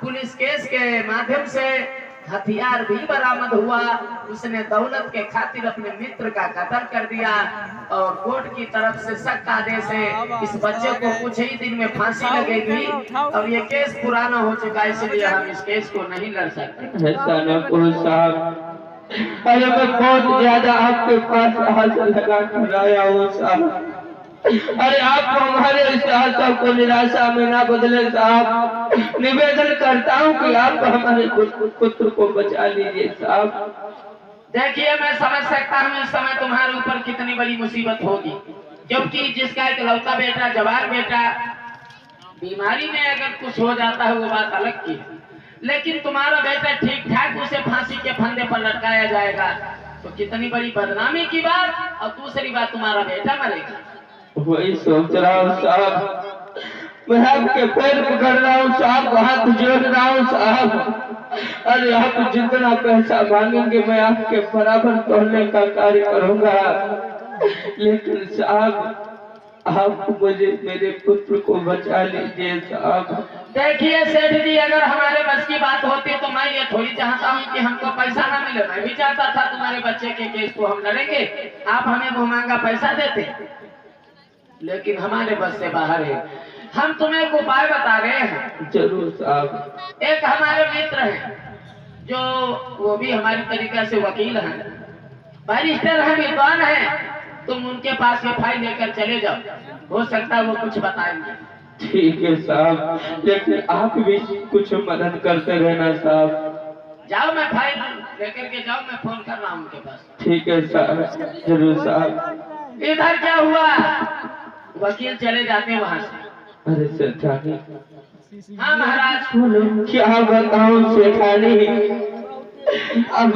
Police case के माध्यम से हथियार भी बरामद हुआ। उसने दौलत के खातिर अपने मित्र का कत्ल कर दिया और कोर्ट की तरफ से सख्त आदेश है इस बच्चे को कुछ ही दिन में फांसी लगेगी और ये केस पुराना हो चुका है, इसलिए हम इस केस को नहीं लड़ सकते। अरे मैं बहुत ज्यादा आपके पास हाथ लगा कर आया हूँ साहब। अरे आपको हमारे इस आशा को निराशा में ना बदले साहब। निवेदन करता हूँ कि आप हमारे पुत्र को बचा लीजिए साहब। देखिए मैं समझ सकता हूँ इस समय तुम्हारे ऊपर कितनी बड़ी मुसीबत होगी, क्योंकि जिसका इकलौता बेटा जवान बेटा बीमारी में अगर कुछ हो जाता है वो बात अलग की, लेकिन तुम्हारा बेटा ठीक ठाक उसे फांसी के फंदे पर लटकाया जाएगा तो कितनी बड़ी बदनामी की बात। और दूसरी बात तुम्हारा बेटा मरेगा। वही सोच रहा हूँ साहब, मैं आपके पैर पकड़ रहा हूँ साहब, हाथ जोड़ रहा हूँ साहब। अरे आप जितना पैसा मांगेंगे मैं आपके बराबर तोड़ने का कार्य करूँगा, लेकिन साहब आप मुझे मेरे पुत्र को बचा लीजिए साहब। देखिए सेठ जी, अगर हमारे बस की बात होती तो मैं ये थोड़ी चाहता हूँ कि हमको पैसा ना मिले। मैं भी चाहता था तुम्हारे बच्चे के केस को हम लड़ेंगे, आप हमें मुँह पैसा देते, लेकिन हमारे बस से बाहर है। हम तुम्हें एक उपाय बता रहे हैं। जरूर साहब। एक हमारे मित्र हैं जो वो भी हमारी तरीका से वकील हैं, बैरिस्टर हैं, विद्वान हैं। तुम उनके पास ये फाइल लेकर चले जाओ, हो सकता है वो कुछ बताएंगे। ठीक है साहब, लेकिन आप भी कुछ मदद करते रहना साहब। जाओ, मैं फाइल लेकर के जाओ, मैं फोन कर रहा हूँ उनके पास। ठीक है साहब, जरूर साहब। इधर क्या हुआ? वकील चले जाते हैं वहाँ से। अरे सेठानी। हाँ महाराज। क्या बताऊं सेठानी, अब